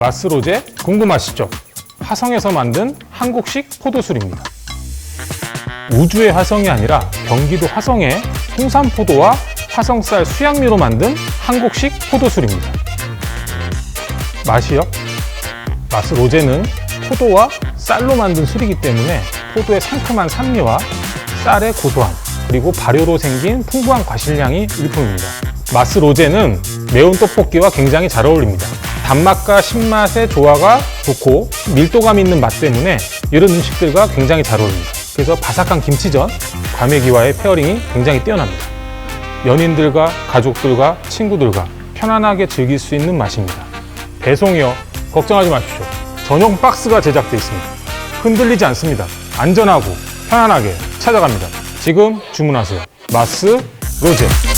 마스로제 궁금하시죠? 화성에서 만든 한국식 포도술입니다. 우주의 화성이 아니라 경기도 화성의 홍삼포도와 화성쌀 수양미로 만든 한국식 포도술입니다. 맛이요? 마스로제는 포도와 쌀로 만든 술이기 때문에 포도의 상큼한 산미와 쌀의 고소함, 그리고 발효로 생긴 풍부한 과실량이 일품입니다. 마스로제는 매운 떡볶이와 굉장히 잘 어울립니다. 단맛과 신맛의 조화가 좋고 밀도감 있는 맛 때문에 이런 음식들과 굉장히 잘 어울립니다. 그래서 바삭한 김치전, 과메기와의 페어링이 굉장히 뛰어납니다. 연인들과 가족들과 친구들과 편안하게 즐길 수 있는 맛입니다. 배송이요? 걱정하지 마십시오. 전용 박스가 제작되어 있습니다. 흔들리지 않습니다. 안전하고 편안하게 찾아갑니다. 지금 주문하세요. 마스로제.